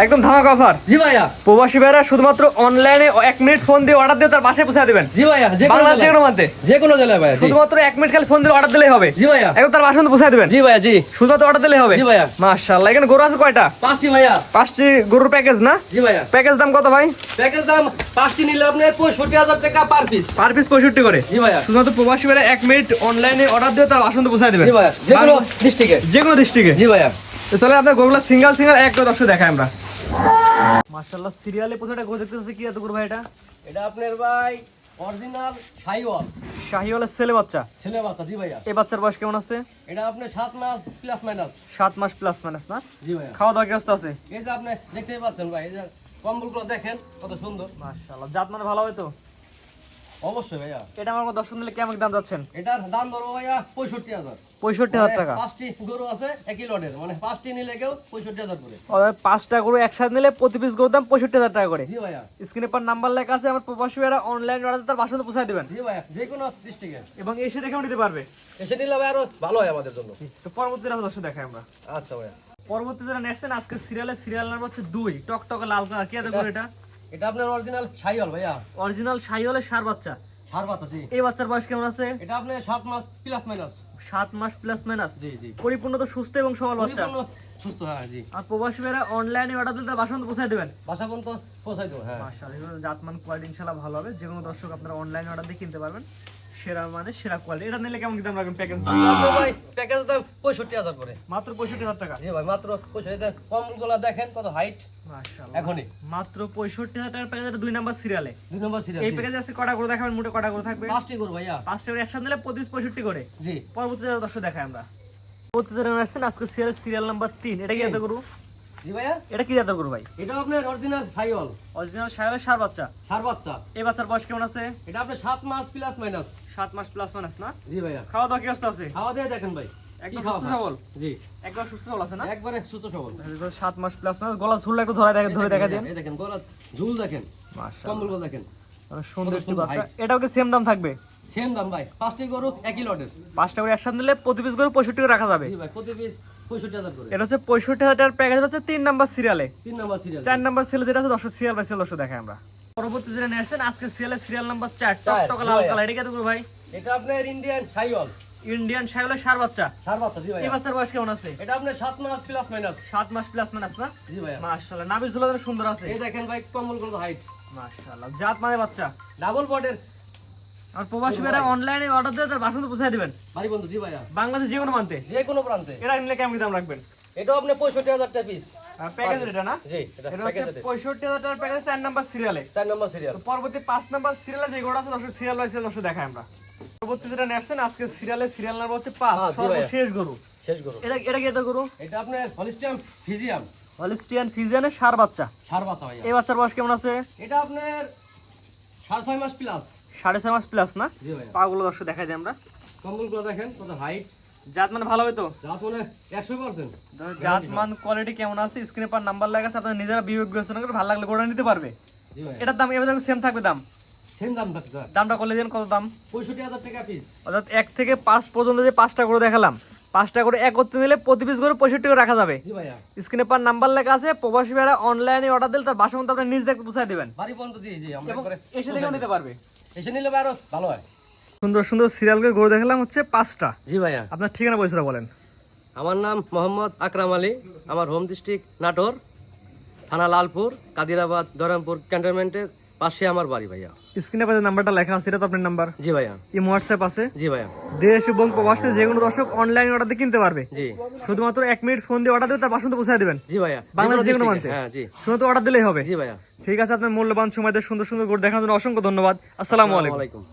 একদম ধামাকা অফার। জি ভাইয়া। প্রবাসী ভাইরা শুধুমাত্র অনলাইনে 1 মিনিট ফোন দিয়ে অর্ডার দিয়ে তার বাসায় পৌঁছে দিবেন। জি ভাইয়া, বাংলাদেশ যে কোনো প্রান্তে, যে কোনো জেলায় ভাইয়া। শুধুমাত্র 1 মিনিট খালি ফোন দিয়ে অর্ডার দিলেই হবে। জি ভাইয়া। একদম তার বাসায় পৌঁছে দিবেন। জি ভাইয়া, জি। শুধুমাত্র অর্ডার দিলেই হবে। জি ভাইয়া। মাশাআল্লাহ। এখানে গরু আছে কয়টা? 5টি ভাইয়া। 5টি গরুর প্যাকেজ না? জি ভাইয়া। প্যাকেজ দাম কত ভাই? প্যাকেজ দাম 5টি নিলে আপনার 65,000 টাকা পার পিস। পার পিস 65 করে। জি ভাইয়া। শুধুমাত্র প্রবাসী ভাইরা 1 মিনিট অনলাইনে অর্ডার দিয়ে তার বাসায় পৌঁছে দিবেন। জি ভাইয়া, যে কোনো ডিস্ট্রিক্টে। যে কোনো ডিস্ট্রিক্টে। জি ভাইয়া। তো চলে আপনার গরুগুলো সিঙ্গেল এক করে দর্শক দেখাই আমরা। মাশাআল্লাহ, সিরিয়ালে প্রথমটা গরু দেখতেছি কি এত গরু ভাই? এটা আপনার ভাই অরিজিনাল শাহিওয়াল। শাহিওয়ালের ছেলে বাচ্চা। ছেলে বাচ্চা। জি ভাইয়া। এই বাচ্চার বয়স কেমন আছে? এটা আপনার 7 মাস প্লাস মাইনাস। 7 মাস প্লাস মাইনাস না? জি ভাইয়া। খাওয়া দাওয়া কি অবস্থা আছে? এই যে আপনি দেখতেই পাচ্ছেন ভাই, এই যে কম্বলগুলো দেখেন কত সুন্দর। মাশাআল্লাহ, জাত মানে ভালো হবে তো? অবশ্যই ভাইয়া। এটা আমার দর্শক নিলে কেমন দাম যাচ্ছেন? এটার দাম ধরবো ভাইয়া 65,000। 65,000 টাকা। 5টি গরু আছে একই লটের, মানে 5টি নিলে কেউ 65,000 করে। অর্থাৎ 5টা গরু একসাথে নিলে প্রতি পিস গরুর দাম 65,000 টাকা করে। জি ভাইয়া। স্ক্রিনে পর নাম্বার লেখা আছে, আমার প্রবাসী ভাইরা অনলাইন অর্ডার তার বাসায় পৌঁছে দিবেন। জি ভাইয়া, যে কোনো ডিস্ট্রিক্টে। এবং এসে দেখেও নিতে পারবে। এসে নিলে ভাই আরো ভালো হয় আমাদের জন্য। তো পরবর্তী আমরা দর্শক দেখাই আমরা। আচ্ছা ভাইয়া। পরবর্তী যারা নেক্সট আজকে সিরিয়াল নাম্বার হচ্ছে 2, টকটক লাল কালার। কি এত গরু এটা? এটা আপনার অরিজিনাল শাহিওয়াল ভাইয়া। অরিজিনাল শাহিওয়ালের ষাঁড় বাচ্চা। ষাঁড় বাচ্চা। জি। এই বাচ্চার বয়স কেমন আছে? এটা আপনার 7 মাস প্লাস মাইনাস। 7 মাস প্লাস মাইনাস। জি জি। পরিপূর্ণ তো সুস্থ এবং সবল বাচ্চা। পরিপূর্ণ সুস্থ। হ্যাঁ জি। আর প্রবাসী ভাইরা অনলাইনে অর্ডার দিলে বাসা পর্যন্ত পৌঁছে দিবেন। বাসা পর্যন্ত পৌঁছাই দেবো। হ্যাঁ। মাশাআল্লাহ, জাতমান কোয়ালিটি ইনশাআল্লাহ ভালো হবে। যে কোনো দর্শক আপনারা অনলাইনে অর্ডার দিয়ে কিনতে পারবেন। সেরা মানে সেরা কোয়ালিটি। এটা নিলে কেমন কি দাম রাখবেন প্যাকেজ? ভাই প্যাকেজ দাম 65,000 করে। মাত্র 65,000 টাকা। জি ভাই, মাত্র 65,000। কম্বলগুলো দেখেন কত হাইট। মাশাআল্লাহ। এখনই মাত্র 65,000 টাকার প্যাকেজ। 2 নাম্বার সিরিয়ালে। 2 নম্বর সিরিয়াল। এই প্যাকেজে আছে কটা করে দেখাবেন? মোটে কটা করে থাকবে? 5টি গরু ভাইয়া। 5টা করে একসাথে নিলে 65 করে। জি। পরবর্তী দর্শক দেখাই আমরা। পরবর্তী যারা আসছেন আজকে সিরিয়াল নাম্বার 3। এটা কি এত গরু? জি ভাইয়া। এটা কি এত গরু ভাই? এটা আপনার অরিজিনাল শাহিওয়াল। অরিজিনাল শাহিওয়ালের ষাঁড় বাচ্চা। ষাঁড় বাচ্চা। এই বাচ্চার বয়স কেমন আছে? এটা আপনার 7 মাস প্লাস মাইনাস। 7 মাস প্লাস মাইনাস না? জি ভাইয়া। খাওয়া দাওয়া কি অবস্থা আছে? খাওয়া দিয়ে দেখেন ভাই। একদম সুস্থ সবল। জি। একবার সুস্থ সবল আছে না? একবারে সুস্থ সবল। 7 মাস প্লাস মাইনাস। গলা ঝুলটা একটু ধরে দেখা দেন। এই দেখেন গলা ঝুল দেখেন। মাশাআল্লাহ। কম্বলগুলো দেখেন। সুন্দর একটি বাচ্চা। এটাও কি সেম দাম থাকবে? সেম দাম ভাই। 5টি গরু একই লটের। 5টা করে একসাথে নিলে প্রতি পিস গরু 65 করে রাখা যাবে। জি ভাই, প্রতি পিস 65,000 করে। এটা হচ্ছে 65,000 টাকার প্যাকেজ হচ্ছে 3 নাম্বার সিরিয়ালে। 3 নম্বর সিরিয়াল। 4 নাম্বার সিরিয়াল যেটা আছে দর্শক সিরিয়াল বাই সিরিয়াল দর্শক দেখাই আমরা। পরবর্তী যেটা নিয়ে আসছেন আজকে সিরিয়াল নাম্বার 4, টকটক লাল কালার। এটা কি দেবো ভাই? এটা আপনার ইন্ডিয়ান শাহিওয়াল। ইন্ডিয়ান শাহিওয়ালের ষাঁড় বাচ্চা। ষাঁড় বাচ্চা। জি ভাই। এই বাচ্চার বয়স কেমন আছে? এটা আপনার 7 মাস প্লাস মাইনাস। 7 মাস প্লাস মাইনাস না? জি ভাই। মাশাআল্লাহ, নাভি ঝুলা সুন্দর আছে। এই দেখেন ভাই কম্বলগুলো হাইট। মাশাআল্লাহ, জাত মানে বাচ্চা। ডাবল বডির। আর প্রবাসী ভাইরা অনলাইনে অর্ডার দিয়ে তার বাসা পৌঁছে দিবেন। ভাই বন্ধু। জি ভাইয়া। বাংলাদেশে যে কোনো প্রান্তে। যে কোনো প্রান্তে। এটা নিলে কেমন দাম রাখবেন? এটাও আপনি 65,000 টাকা পিস। আর প্যাকেজ এটা না? জি, এটা এটা প্যাকেজ হচ্ছে আছে। 65,000 টাকার প্যাকেজ 4 নাম্বার সিরিয়ালে। 4 নম্বর সিরিয়াল। তো পরবর্তী 5 নাম্বার সিরিয়ালে যে গোটা আছে দর্শক সিরিয়াল বাই সিরিয়াল দর্শক দেখাই আমরা। পরবর্তী যেটা নেক্সট আজকে সিরিয়াল নাম্বার হচ্ছে 5, সর্বশেষ গরু। শেষ গরু। এটা কি এত গরু? এটা আপনার হলিস্টিয়ান ফিজিয়াম। হলিস্টিয়ান ফিজিয়ানের ষাঁড় বাচ্চা। ষাঁড় বাচ্চা ভাইয়া। এই বাচ্চার বয়স কেমন আছে? এটা আপনার 6.5 মাস প্লাস। 6.5 মাস প্লাস না? জি ভাইয়া। পাগুলো দর্শক দেখাই দিই আমরা। কম্বলগুলো দেখেন কত হাইট। জাত মানে ভালো হবে তো? জাত মানে 100%। জাত মান কোয়ালিটি কেমন আছে স্ক্রিনে পর নাম্বার লেখা আছে, আপনারা নিজেরা বিবেচনা করে ভালো লাগলে গোটা নিতে পারবে। জি ভাই। এটার দাম এবার সেম থাকবে দাম? সেম দাম থাকবে স্যার। দামটা করলে দেন কত দাম? 65,000 টাকা পিস। অর্থাৎ 1 থেকে 5 পর্যন্ত যে 5টা করে দেখালাম, 5টা করে একত্রে নিলে প্রতি পিস করে 65 করে রাখা যাবে। জি ভাইয়া। স্ক্রিনে পর নাম্বার লেখা আছে, প্রবাসী ভাইরা অনলাইনে অর্ডার দিলে তার বাসা পর্যন্ত আপনি নিজ দেখে পৌঁছে দিবেন। বাড়ি পর্যন্ত। জি জি, আমরা এবং করে এসে দেখেও নিতে পারবে। এসে নিলে আরো ভালো হয়। সুন্দর সুন্দর সিরিয়াল করে গরু দেখালাম হচ্ছে 5টা। জি ভাইয়া। আপনার ঠিকানা পয়সাটা বলেন। আমার নাম মোহাম্মদ আকরাম আলী। আমার হোম ডিস্ট্রিক্ট নাটোর, থানা লালপুর, কাদিরাবাদ, ধরমপুর ক্যান্টনমেন্টের পাশে আমার বাড়ি ভাইয়া। স্ক্রিনে পাশে নাম্বারটা লেখা আছে, এটা তো আপনার নাম্বার? জি ভাইয়া। এই হোয়াটসঅ্যাপ আছে? জি ভাইয়া। দেশ এবং প্রবাসী যে কোনো দর্শক অনলাইন অর্ডার দিয়ে কিনতে পারবে। জি। শুধুমাত্র 1 মিনিট ফোন দিয়ে অর্ডার দিলে তার বাসা পর্যন্ত পৌঁছে দিবেন। জি ভাইয়া। বাংলাদেশ যে কোনো প্রান্তে। হ্যাঁ জি। শুধু অর্ডার দিলেই হবে। জি ভাইয়া। ঠিক আছে, আপনার মূল্যবান সময় দিয়ে সুন্দর সুন্দর গরু দেখানোর জন্য অসংখ্য ধন্যবাদ। আসসালামু আলাইকুম।